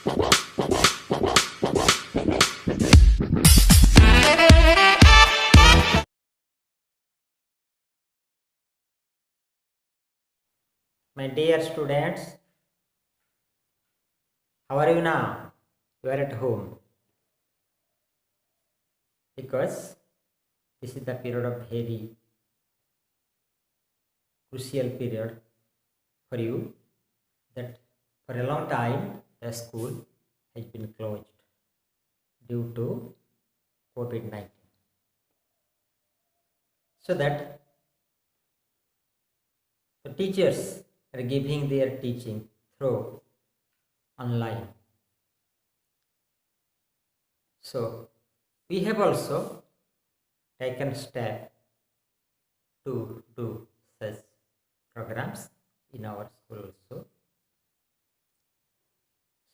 My dear students, how are you now? You are at home. Because this is the period of very crucial period for you, that for a long time the school has been closed due to COVID-19. So that the teachers are giving their teaching through online. So we have also taken step to do such programs in our school also.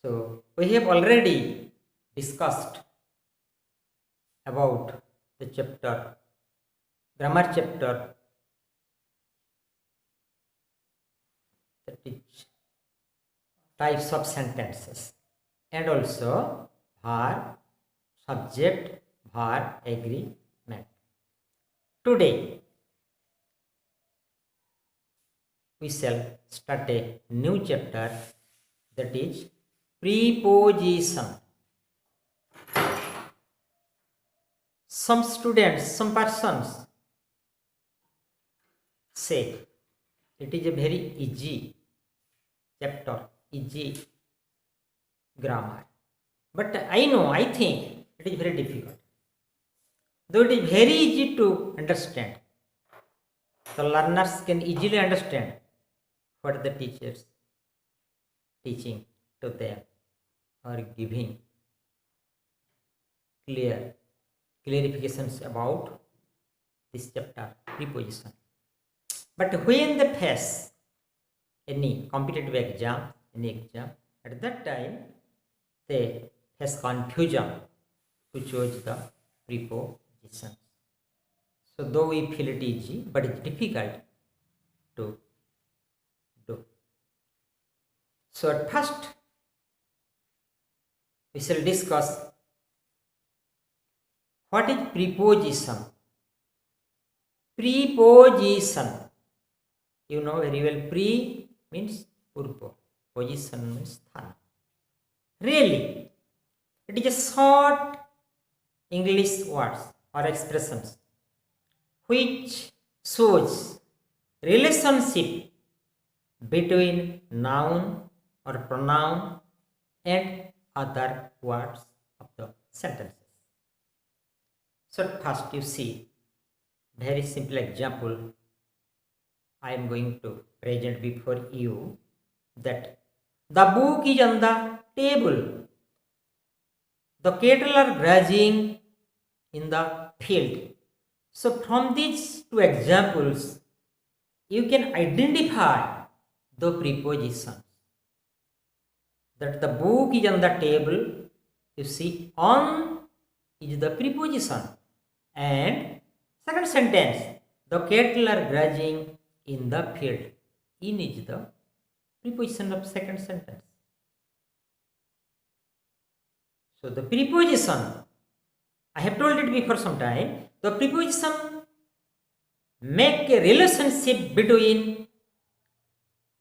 So we have already discussed about the chapter, grammar chapter, that is types of sentences, and also verb, subject, verb, agreement. Today we shall start a new chapter, that is preposition. Some students, some persons say it is a very easy chapter, easy grammar. But I think it is very difficult. Though it is very easy to understand, the learners can easily understand what the teachers teaching to them or giving clarifications about this chapter, preposition. But when they face any competitive exam, at that time they face confusion to choose the prepositions. So though we feel it easy, but it's difficult to do. So at first we shall discuss what is preposition. Preposition, you know very well, pre means purpo, position means sthan. Really, it is a short English words or expressions which shows relationship between noun or pronoun and other words of the sentences. So first you see very simple example I am going to present before you, that the book is on the table, the cattle are grazing in the field. So from these two examples you can identify the prepositions. That the book is on the table, you see on is the preposition, and second sentence, the cattle are grazing in the field, in is the preposition of second sentence. So the preposition, I have told it before some time, the preposition make a relationship between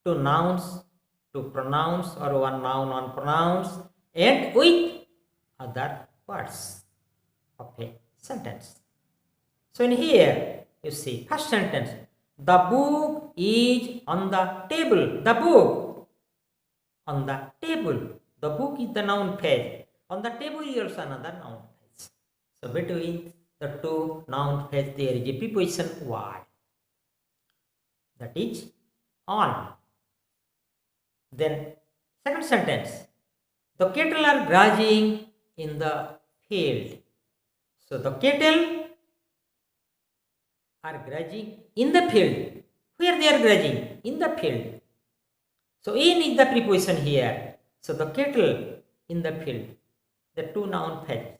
two nouns, two pronouns, or one noun, one pronouns, and with other words of a sentence. So in here you see first sentence, the book is on the table. The book on the table. The book is the noun phrase. On the table is also another noun phrase. So between the two noun phrase there is a preposition word, that is on. Then second sentence, the cattle are grazing in the field. So the cattle are grazing in the field. Where they are grazing? In the field. So in is the preposition here. So the cattle in the field, the two noun phrases.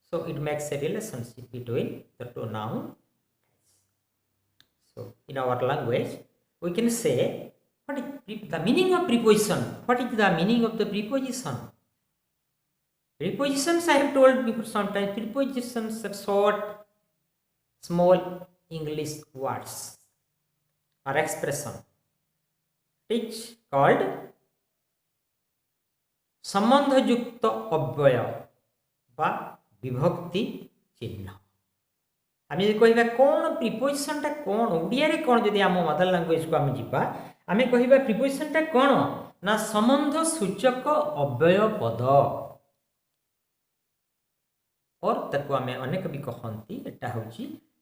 So it makes a relationship between the two noun phrases. So in our language we can say, What is the meaning of preposition? What is the meaning of the preposition? Prepositions, I have told before sometimes, prepositions are short, small English words or expression. It's called संबंधयुक्त अव्यय बा विभक्ति चिन्ह. आम जब कह कौन preposition टा कौन ओडिया कौन जब आम मदर लांगुएज को आम जा आम कह प्रिपोजिशन टा कौन ना संबंध सूचक अव्यय पद और ताको आम अनेक भी कहती एटा हूँ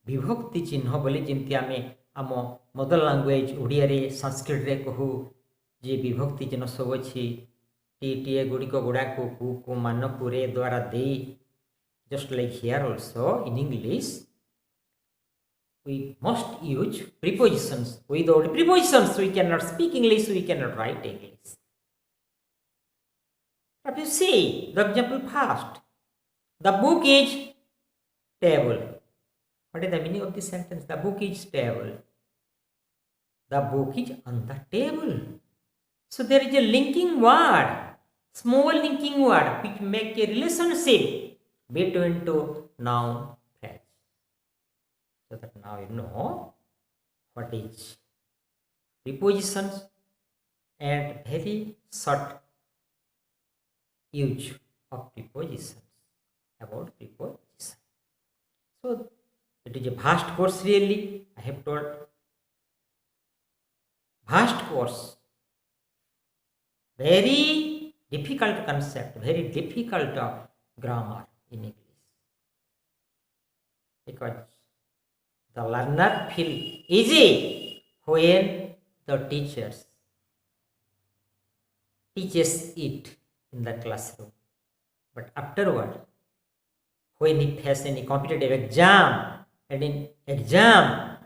विभक्ति चिन्ह बोली जमी आम आम मदर लांगुएज ओडिया संस्कृत रे कहू जे विभक्ति चिन्ह सब अच्छी टीए गुड़िक गुड़ाक को मान को रे द्वारा दे just like here also in English we must use prepositions. Without prepositions we cannot speak English, we cannot write English. But you see the example first, the book is table. What is the meaning of this sentence? The book is table. The book is on the table. So there is a linking word, small linking word which make a relationship between two noun phrase. So that now you know what is prepositions and very short use of prepositions, about preposition. So it is a vast course really, I have told. Vast course. Very difficult concept, very difficult grammar in English. Because the learner feel easy when the teachers teaches it in the classroom. But afterward, when he faces any competitive exam, and in exam,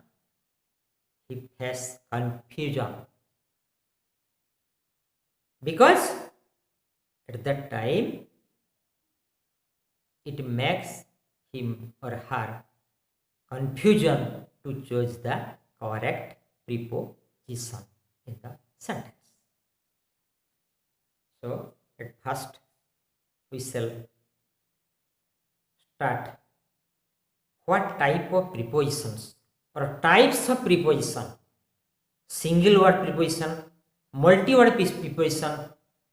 he faces confusion. Because at that time, it makes him or her confusion to choose the correct preposition in the sentence. So, at first, we shall start what type of prepositions or types of preposition, single word preposition, multi-word preposition,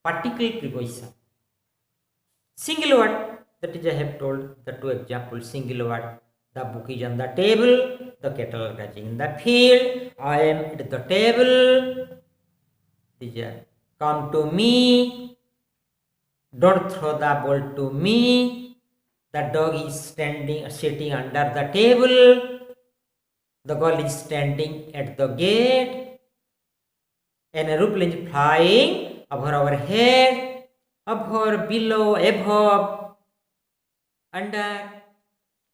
particle preposition. Single word, that is I have told the two examples. Single word, the book is on the table, the cattle are grazing in the field, I am at the table, these are come to me, don't throw the ball to me, the dog is sitting under the table, the girl is standing at the gate, an aeroplane is flying over our head, over, below, above, under,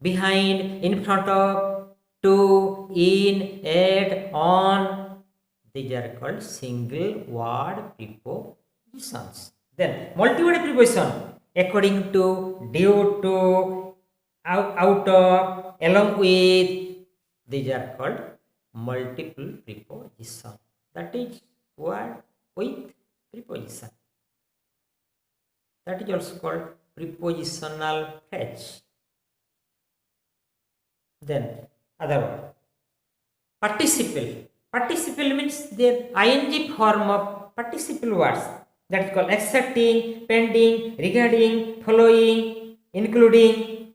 behind, in front of, to, in, at, on. These are called single word prepositions. Then multi-word preposition, according to, due to, out of, along with. These are called multiple preposition. That is word with preposition. That is also called prepositional phrase. Then other word, participle. Participle means the ing form of participle words. That is called accepting, pending, regarding, following, including.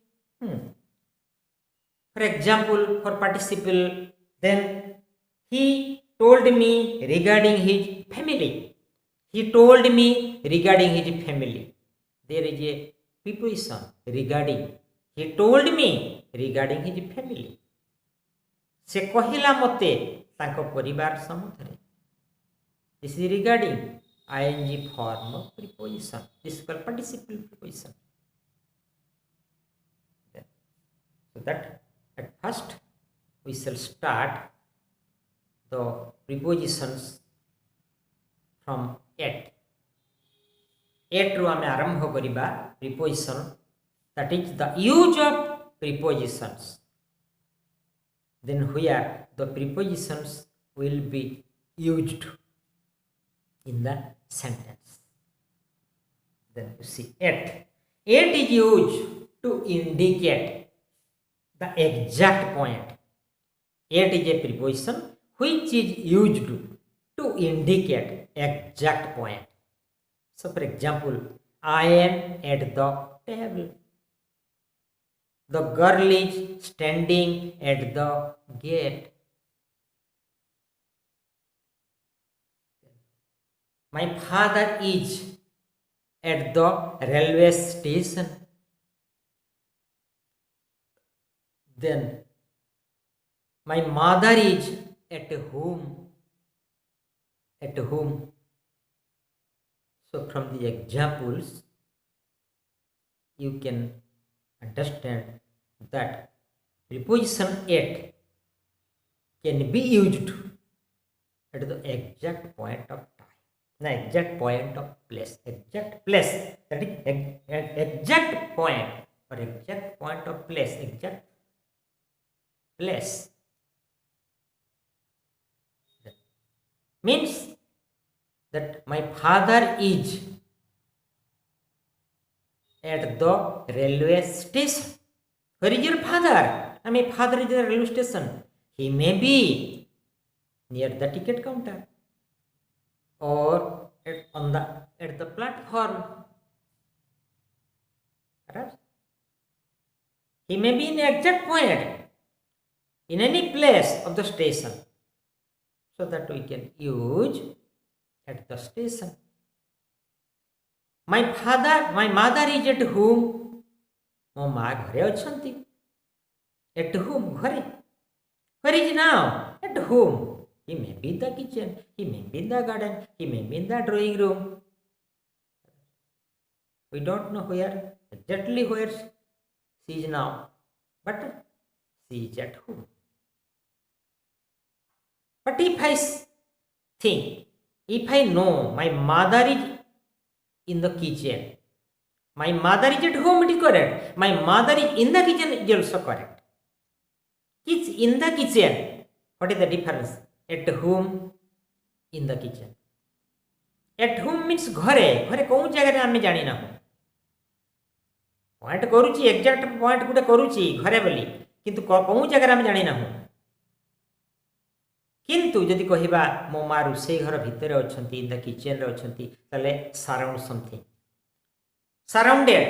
For example, for participle, then he told me regarding his family. He told me regarding his family. There is a preposition regarding. He told me regarding his family. Se कहला मते तांको परिवार सम्बन्धरे. This is regarding ing form of preposition. This is called participle preposition. So that at first we shall start the prepositions from at. At ru ame arambho kariba preposition, that is the use of prepositions. Then where the prepositions will be used in the sentence. Then you see at. At is used to indicate the exact point. At is a preposition which is used to indicate exact point. So for example, I am at the table. The girl is standing at the gate. My father is at the railway station. Then my mother is at home. At home. So from the examples, you can understand that preposition at can be used at the exact point of time, the exact point of place, exact place, that is exact point or exact point of place, exact place. That means that my father is at the railway station. Where is your father? My father is at the railway station. He may be near the ticket counter or at the platform. Perhaps he may be in the exact point in any place of the station, so that we can use at the station. My mother is at home. ମୋ ମା ଘରେ ଅଛନ୍ତି. At home, ଘରେ. Where is now? At home. He may be in the kitchen. He may be in the garden. He may be in the drawing room. We don't know exactly where she is now, but she is at home. But if I think, if I know my mother is in the kitchen, my mother is at home, it is correct. My mother is in the kitchen, is also correct. It's in the kitchen. What is the difference? At home, in the kitchen. At home means घरे. घरे कौन जगह रे आमे जानी ना हो. Point करूची एग्जैक्ट पॉइंट गुटे करूची घरे बोली किंतु कौन जगह रे आमे जानी ना हो. किंतु जदि कहिबा मो मा रुसई घर भितर अछंती इन द किचन रे अछंती तले surround something. Surrounded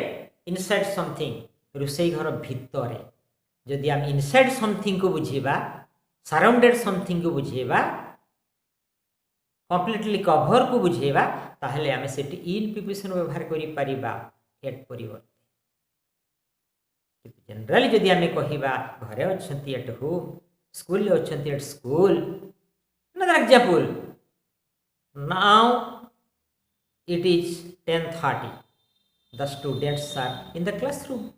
inside something, रुसई घर भितर. जदि हम inside something को बुझीबा, surrounded something को बुझीबा, completely cover को बुझीबा, ताहले हमें सेठी in preposition व्यवहार करि परिबा at परिवर्ते. जनरली जदि हमें कहिबा घरे अछंती at home, school ले अछंती at school. Another example. Now it is 10:30. The students are in the classroom.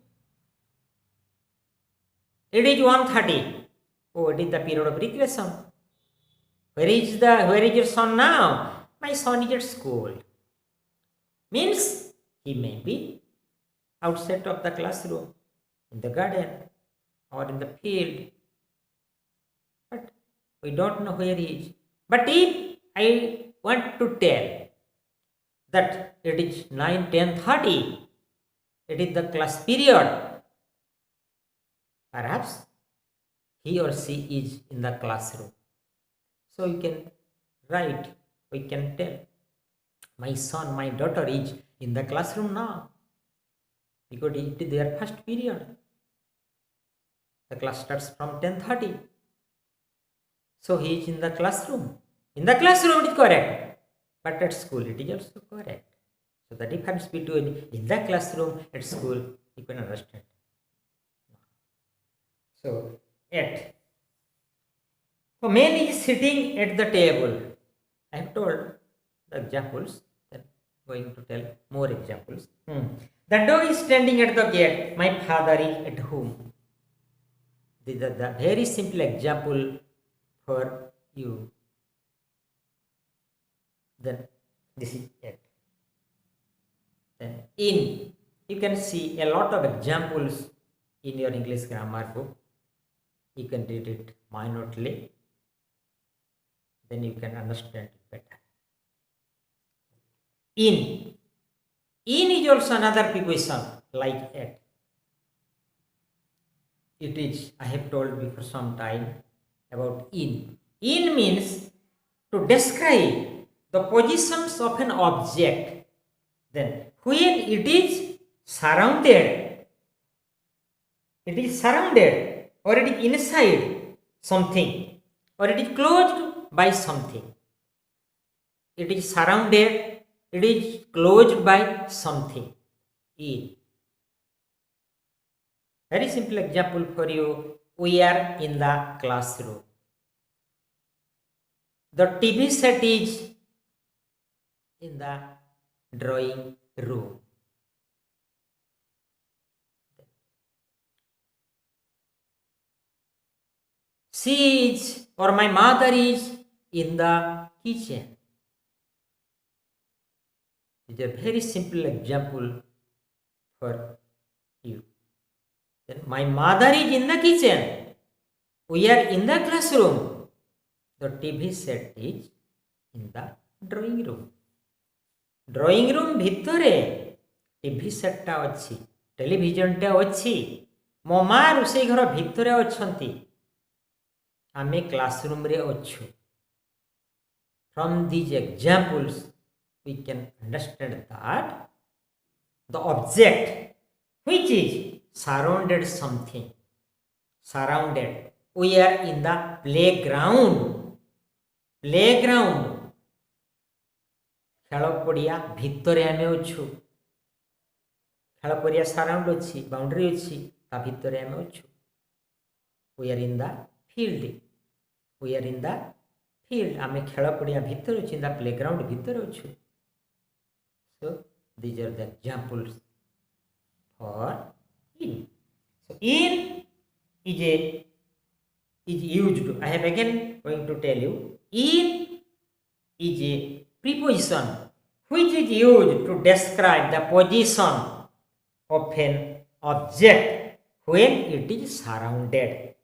It is 1:30. Oh, it is the period of recreation. Where is your son now? My son is at school. Means he may be outside of the classroom, in the garden or in the field. But we don't know where he is. But if I want to tell that it is 9:10:30, it is the class period, perhaps he or she is in the classroom. So you can write, we can tell, my son, my daughter is in the classroom now, because it is their first period. The class starts from 10:30. So he is in the classroom. In the classroom it is correct. But at school it is also correct. So the difference between in the classroom and school, you can understand. So at. So man is sitting at the table. I have told the examples. Then going to tell more examples. The dog is standing at the gate. My father is at home. This is the very simple example for you. Then this is it. Then in, you can see a lot of examples in your English grammar book. You can read it minutely. Then you can understand it better. In. In is also another preposition like at. It is, I have told before some time about in. In means to describe the positions of an object. Then when it is surrounded or it is inside something or it is closed by something. It is surrounded, it is closed by something. In. Very simple example for you. We are in the classroom. The TV set is in the drawing room. She is or my mother is in the kitchen. It's a very simple example for you. Then my mother is in the kitchen. We are in the classroom. The TV set is in the drawing room. Drawing room भितरे TV सेटटा अछि, टेलीविजनटा अछि, मो मा रोषेई घर भितरे अछंती, आमे classroom रे अछु. From these examples we can understand that the object which is surrounded something, surrounded. We are in the playground. Playground. खेल पड़िया भितरे आमे अछु. खेल पड़िया सराउंड अछि, बाउंड्री अछि, ता भितरे आमे अछु. We are in the field. We are in the field. आमे खेल पड़िया भितरे अछि, in the playground भितरे अछु. So these are the examples for in. So in is used. I have again going to tell you. In is a preposition which is used to describe the position of an object when it is surrounded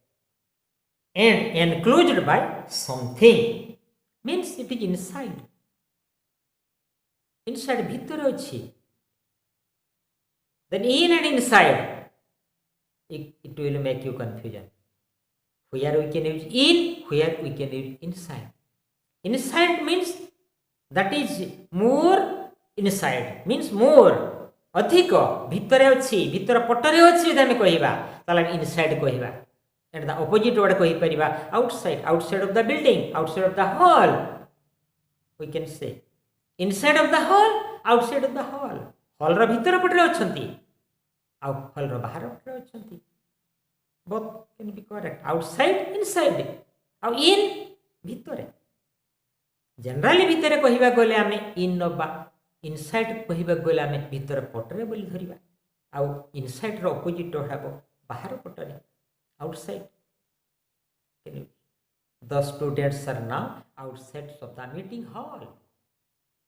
and enclosed by something. Means it is inside. Inside bhitor achi. Then in and inside, it will make you confusion. Where we can use in, where we can use inside. Inside means that is more inside, means more. अधिक भितरे अछि, भितर पटरे अछि जदि हम कहिबा ताले inside कहिबा. And the opposite word कहि परिबा outside, outside of the building, outside of the hall. We can say inside of the hall, outside of the hall. Hall ର भितर पटरे अछंती, ଆଉ hall ର बाहर पटरे अछंती. Both can be correct. Outside, inside. ଆଉ in भितरे. Generally भितरे कहिबा गले आमे in नबा, inside कहिबा गले आमे भितर पटरे बोली धरिबा. आउ inside रो opposite हबो बाहर पटरे, outside. The students are now outside of the meeting hall.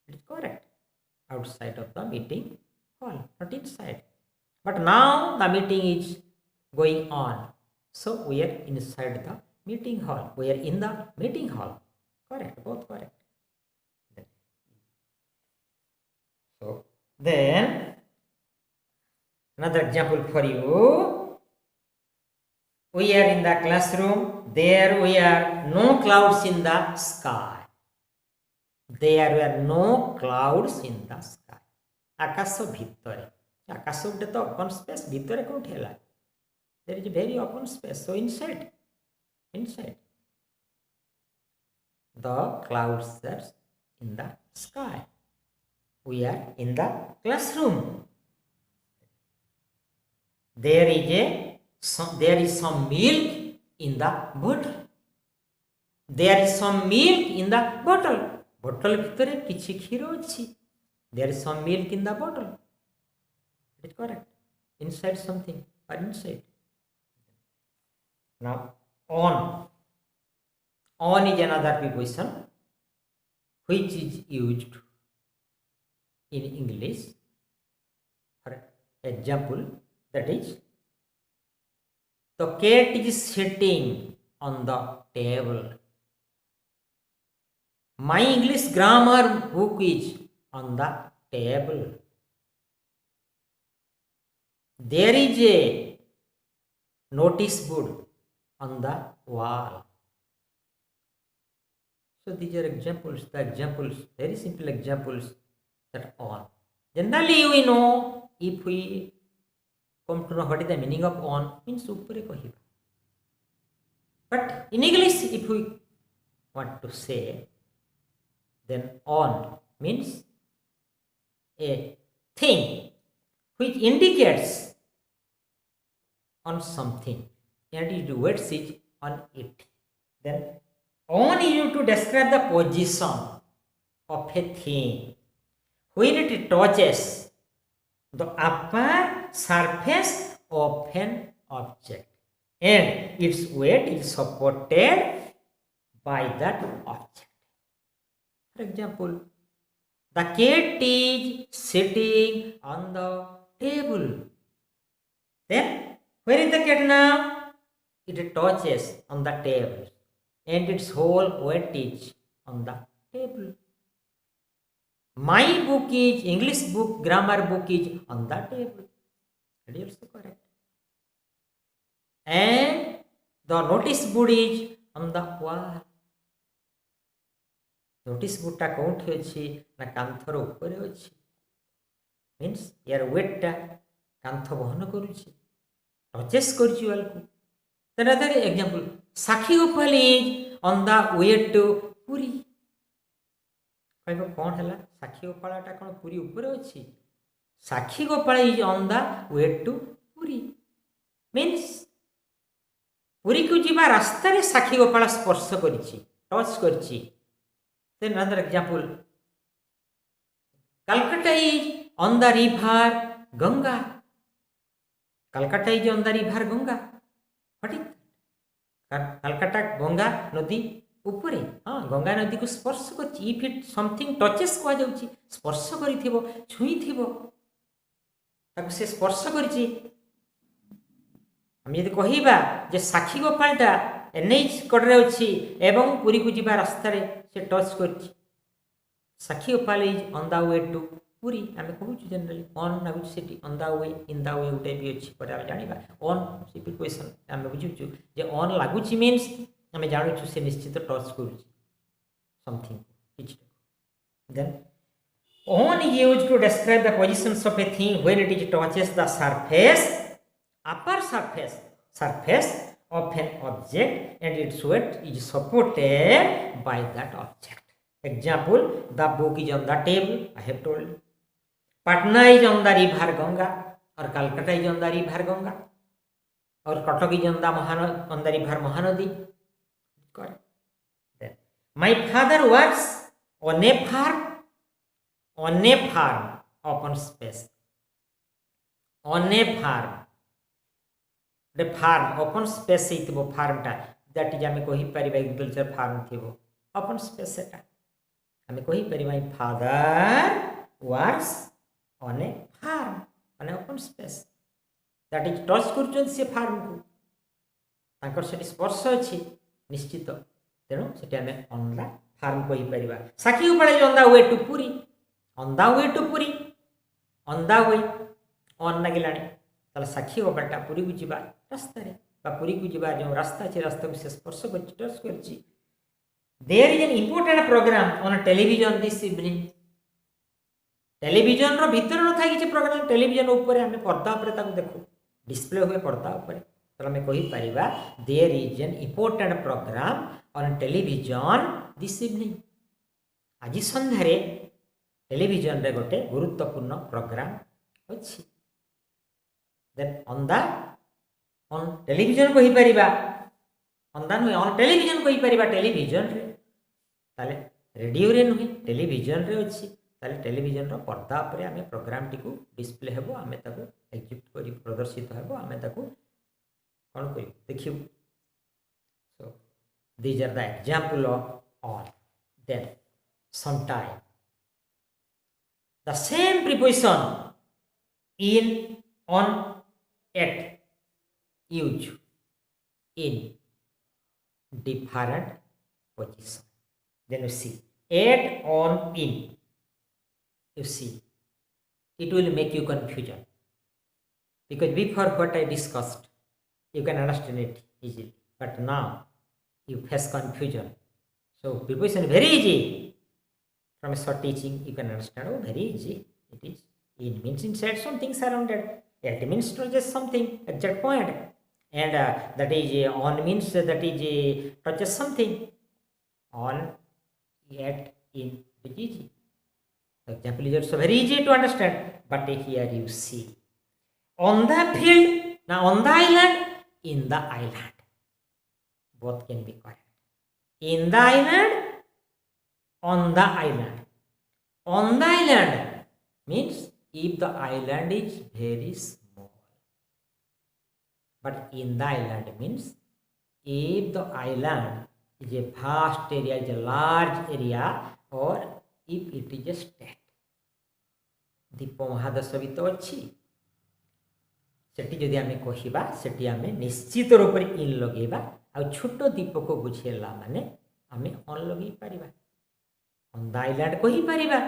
It is correct. Outside of the meeting hall, not inside. But now the meeting is going on. So we are inside the meeting hall. We are in the meeting hall. Correct, both correct. So then another example for you. We are in the classroom. There were no clouds in the sky. There were no clouds in the sky. Akaso bhitore. Akaso gute to open space bhitore kothi hela. There is a very open space. So inside. The clouds are in the sky. We are in the classroom. There is some milk in the bottle. There is some milk in the bottle. Bottle bhitare kichi khiro achi. There is some milk in the bottle. It is correct. Inside something or inside. Now on. On is another preposition which is used in English. For example, that is, the cat is sitting on the table. My English grammar book is on the table. There is a notice board on the wall. So these are examples, very simple examples that on. Generally, we know, if we come to know what is the meaning of on, means upare kahiba. But in English, if we want to say, then on means a thing which indicates on something and you do words is on it. Then on is used to describe the position of a thing when it touches the upper surface of an object and its weight is supported by that object. For example, the cat is sitting on the table. Then, where is the cat now? It touches on the table and its whole weight is on the table. My book is, English book, grammar book is on the table. That is also correct. And the notice board is on the wall. Notice board ta kounthi achi na kanthar upare achi. Means यार weight ta kantha bahana karuchi, touches karuchi wall ku. Then another example, Sakhi Gopal is on the way to Puri. कहबो कोन हला साखी गोपाल टा कोन पुरी ऊपर अछि. Sakhi Gopal is on the way to Puri means Puri को जीवा रास्ता रे साखी गोपाल स्पर्श करिछि, टच करिछि. Then another example, Calcutta is on the river Ganga. Calcutta is on the river Ganga. What is Calcutta Ganga नदी ऊपर. हाँ, गंगा नदी को स्पर्श कर. इफ इट समथिंग टचेस कह जाउची, स्पर्श करिथिबो, छुईथिबो, ताको से स्पर्श करिछि. हम यदि कहिबा जे साखी गोपालटा एनएच कड़रे अछि एवं पुरी को जीवा रास्ता रे से टच करछि. Sakhi Gopal is on the way to Puri. आमे कहूछु जनरली ऑन लागु सेटी on the way, in the way उटे भी अछि पर आमे जानिबा ऑन से प्रिपोजिशन आमे बुझुछु जे ऑन लागुछि मीन्स आमे जानुछु से निश्चित टच करूछि समथिंग किछ. Then on is used to describe the positions of a thing when it is touches the surface, upper surface of an object and its weight is supported by that object. Example, the book is on the table, I have told you. Patna is on the river Ganga, or Calcutta is on the river Ganga, or Katak is on the river Mahanadi. Correct. Then, my father works on a farm. On a farm, open space. On a farm. The farm, open space is farm ta. That is, I कहि परिबा agriculture farm थिबो. Open space ta. I कहि परिबा my father works on a farm, on an open space. That is, touch करछन से farm को. तांकर सेठी स्पर्श अछि निश्चित. तेणु सेठी आमे on the farm कहि परिबा. साखी उपाळे on the way to Puri. On the way to Puri, on the way, on लगिलाणी. ताले साखी गोपालटा पुरी को जीवा रास्ता रे बा पुरी को जीवा जो रास्ता अछि रास्ता को से स्पर्श करछि, टच करछि. There is an important program on television this evening. Television रो भीतर न थाई कि प्रोग्राम टेलीविजन ऊपर हमें पर्दा ऊपर ताको देखो डिस्प्ले हुए पर्दा ऊपर. तो हमें कहि परिबा there is an important program on television this evening. आज संध्यारे टेलीविजन रे गोटे गुरुत्वपूर्ण प्रोग्राम अछि. देन ऑन टेलीविजन कहि परिबा ऑन टेलीविजन कहि परिबा टेलीविजन रे. ताले रेडियो रे नुहे टेलीविजन रे अछि. ताले टेलीविजन रो पर्दा ऊपर हमें प्रोग्राम टी को डिस्प्ले हेबो, हमें ताको एग्जिबिट करी प्रदर्शित हेबो, हमें ताको कोन कहि देखियो. सो these are the example of on. Then sometime the same preposition in, on, at use in different position. Then you see at, on, in. You see it will make you confusion. Because before what I discussed, you can understand it easily. But now you face confusion. So preposition very easy. From a short teaching, you can understand. Oh, very easy. It is. It means inside something surrounded. It means touches something exact point. And that is on means that is touches something. On, yet, in, it is easy. The example is also very easy to understand. But here you see. On the field, now on the island, in the island. Both can be correct. In the island, on the island. On the island means if the island is very small. But in the island means if the island is a vast area, is a large area, or if it is a state. दीप महादेश भी तो अच्छी सेठी जदि आमे कहिबा सेठी आमे निश्चित रूप से इन लगेबा आ छोट दीप को बुझेला माने आमे ऑन लगे परिबा ऑन द आइलैंड कहि परिबा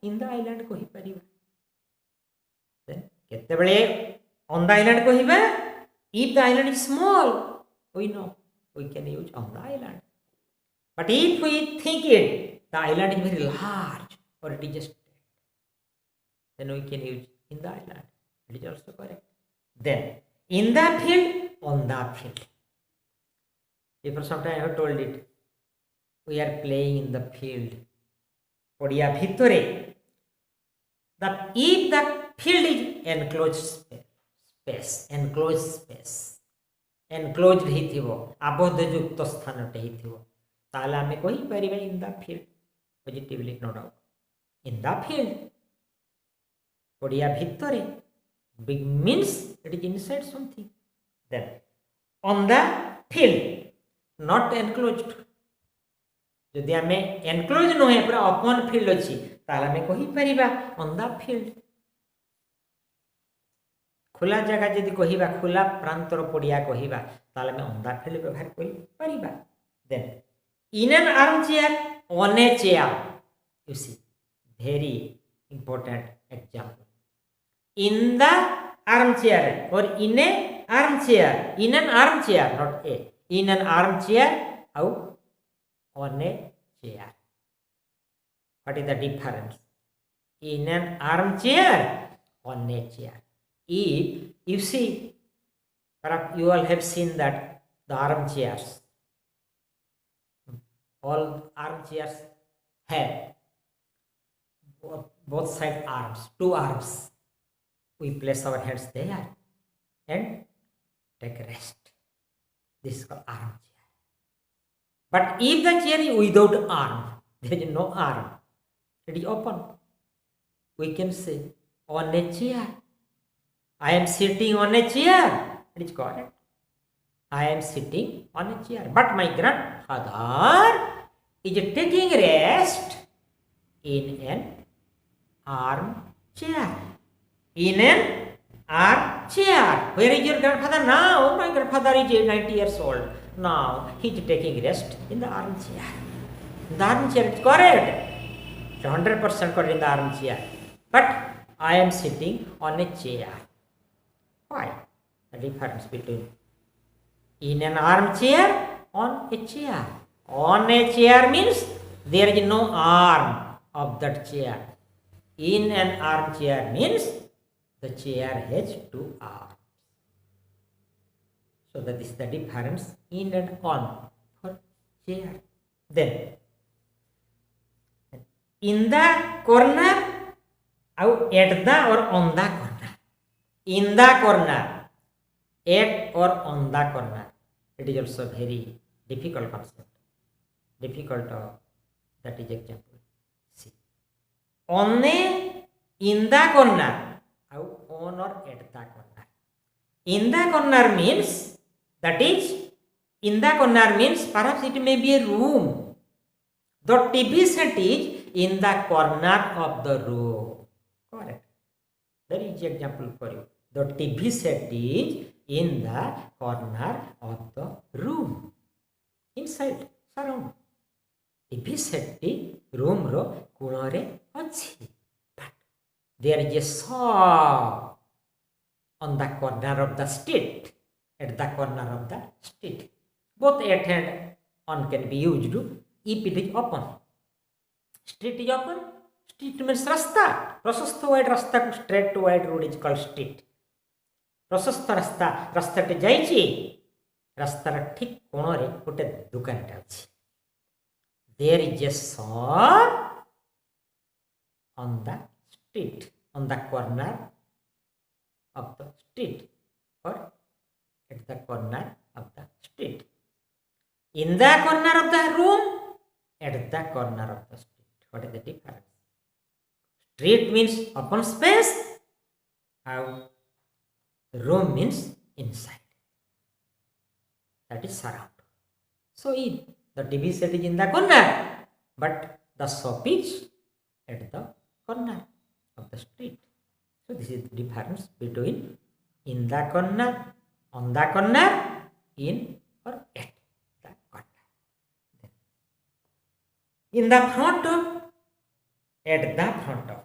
इन द आइलैंड कहि परिबा देन केते बेले ऑन द आइलैंड कहिबा if the island is small we know we can use on the island but if we think it the island is very large or it is just then we can use in the island. It is also correct. Then in the field, on the field. Before some time I have told it. We are playing in the field. Odia bhitore. If the field is enclosed space, enclosed space, enclosed hithibo, abodh yukta sthanote hithibo. Tala ame kohi pariba in the field. Positively, no doubt. In the field. Odia bhitore. Big means it is inside something. Then on the field, not enclosed. जदि आमे enclosed न है पूरा open field अछि ताला में कहि परिबा on the field. खुला जगह जदि कहिबा खुला प्रांतर पड़िया कहिबा ताला में on the field व्यवहार करि परिबा. Then in an armchair, on a chair. You see, very important example. In the armchair or in a armchair, in an armchair, not a, in an armchair or on a chair. What is the difference? In an armchair, on a chair. If you see, perhaps you all have seen that the armchairs, all armchairs have both side arms, two arms. We place our hands there and take rest. This is called armchair. But if the chair is without arm, there is no arm, it is open. We can say on a chair. I am sitting on a chair. It is correct. I am sitting on a chair. But my grandfather is taking rest in an armchair. In an armchair. Where is your grandfather now? My grandfather is 90 years old. Now he is taking rest in the armchair. In the armchair, it's correct. 100% correct in the armchair. But I am sitting on a chair. Why? The difference between in an armchair, on a chair. On a chair means there is no arm of that chair. In an armchair means the chair has two arms. So that is the difference in and on for chair. Then in the corner, or at the or on the corner. In the corner, at or on the corner. It is also very difficult concept. Difficult that is example. See. On a, in the corner. On or at the corner. In the corner means, that is, in the corner means perhaps it may be a room. The TV set is in the corner of the room. Correct. Very easy example for you. The TV set is in the corner of the room. Inside, surround. TV set is room ro kunare achi. There is a shop on the corner of the street. At the corner of the street. Both at and on can be used if it is open. Street is open. Street means rasta. Prosasta wide rasta straight to wide road is called street. Prosasta rasta. Rasta te jaichi. Rasta thik konore gote dukan ta achi. There is a shop on the street, on the corner of the street, or at the corner of the street. In the corner of the room, at the corner of the street. What is the difference? Street means open space, and room means inside. That is surround. So the TV set is in the corner, but the shop is at the corner of the street. So this is the difference between in the corner, on the corner, in or at the corner. In the front of, at the front of.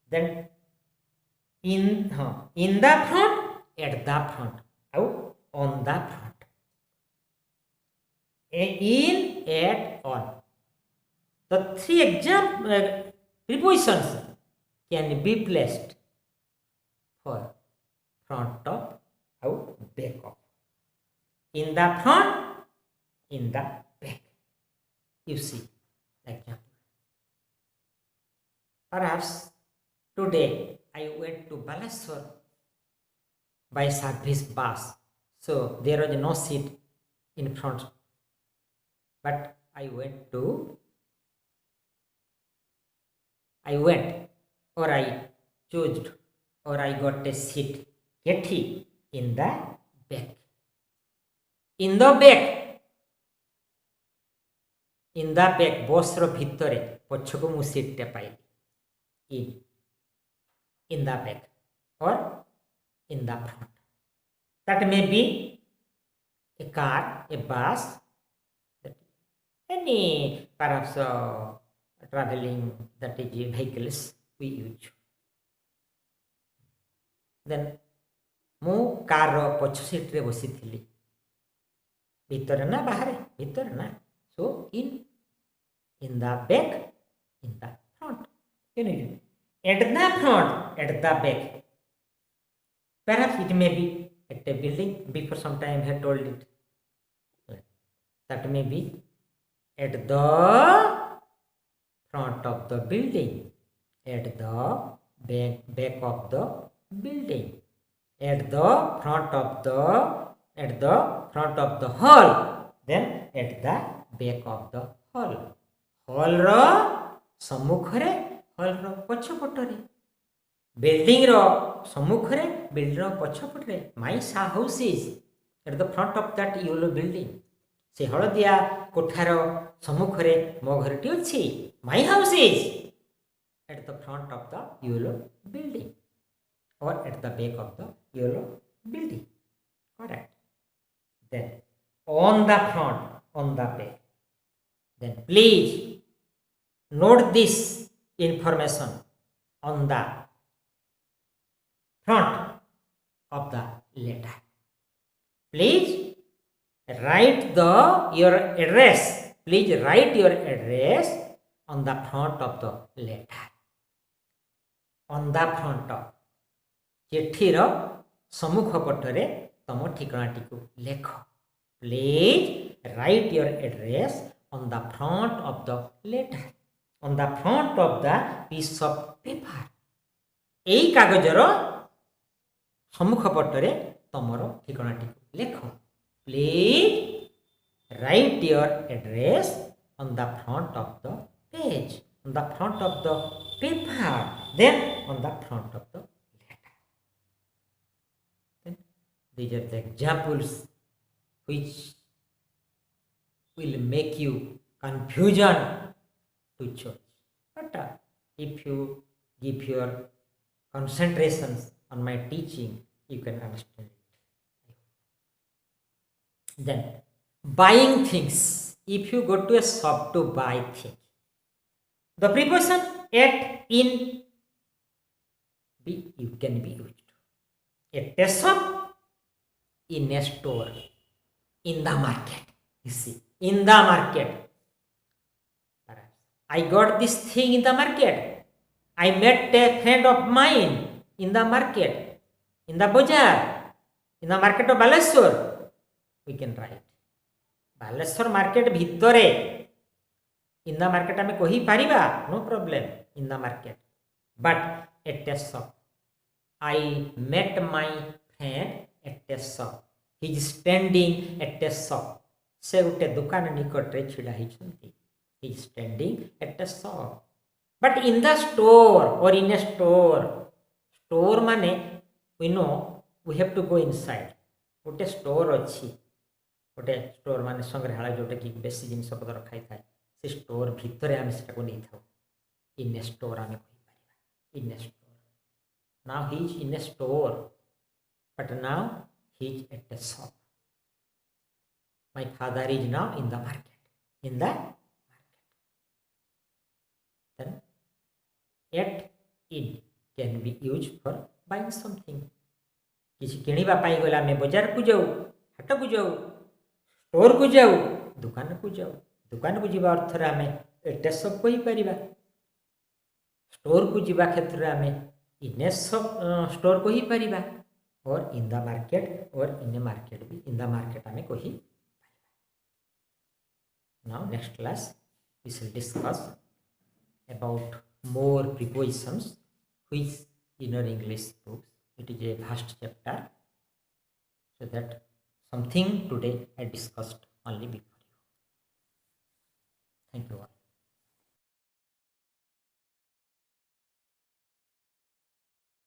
Then in the front, at the front, out on the front. In, at, on. The three example prepositions can be placed for front of, out, back of. In the front, in the back. You see the example. Perhaps today I went to Balashwar by service bus. So there was no seat in front. But I went or I chose or I got a seat getty in the back. In the back, bus ro bhitore pochhoku mu seat ta paili. In the back or in the front. That may be a car, a bus, any perhaps traveling that is vehicles we use. Then ମୁଁ car ପଛ ସିଟରେ ବସିଥିଲି. ଭିତରେ ନା ବାହାରେ? ଭିତରେ ନା. So in the back, in the front. At the front, at the back. Perhaps it may be at a building. Before some time I had told it. That may be at the front of the building, at the back of the building, at the front of the hall, then at the back of the hall. Hall ro ସମ୍ମୁଖରେ, hall ro ପଛପଟରେ, building ro ସମ୍ମୁଖରେ, building ro ପଛପଟରେ. My house is at the front of that yellow building. ସେ ହଳଦିଆ କୋଠାର ସମ୍ମୁଖରେ ମୋ ଘରଟି ଅଛି. My house is at the front of the yellow building or at the back of the yellow building. Correct. Then on the front, on the back. Then please note this information on the front of the letter. Please write your address. Please write your address on the front of the letter. On the front of. ଚିଠିର ସମ୍ମୁଖ ପଟରେ ତମ ଠିକଣାଟିକୁ ଲେଖ. Please write your address on the front of the letter. On the front of the piece of paper. ଏହି କାଗଜର ସମ୍ମୁଖ ପଟରେ ତମର ଠିକଣାଟିକୁ ଲେଖ. Please write your address on the front of the page, on the front of the paper, then on the front of the letter. Then these are the examples which will make you confusion to choose. But if you give your concentrations on my teaching, you can understand it. Then buying things. If you go to a shop to buy things, the preposition at, in, can be used. A test shop, in a store, in the market. You see, in the market. I got this thing in the market. I met a friend of mine in the market, in the bazaar, in the market of Baleswar. We can write. Baleswar market bhitore. In the market ame kohi pariba, no problem. In the market. But a test shop. I met my friend at a shop. He is standing at a shop. Se gote dukan nikotre chhida heichhanti. He is standing at a shop. But in the store or in a store. Store mane, we know we have to go inside. Gote store achi. Gote store mane संग्रहालय जोटे कि बेसी जिनिस पत्र रखाई थाए. से store भितरे आमे सेटा को नै थाउ. In a store आमे कहि परिबा. In a store. Now he is in a store, but now he is at a shop. My father is now in the market. In the market. Then at in can be used for buying something. किसी किणिबा पाई गला में बाजार को जाऊ, हाट को जाऊ, store को जाऊ, दुकान को जाऊ. दुकान को जीवा अर्थ रे आमे एट शॉप कहि परिबा. स्टोर को जीवा क्षेत्र रे आमे in a store को ही परिबा. और in the market or in a market भी in the market आमे को ही परिबा. Now next class we shall discuss about more prepositions which in our English books. It is a vast chapter, so that something today I discussed only before you. Thank you all.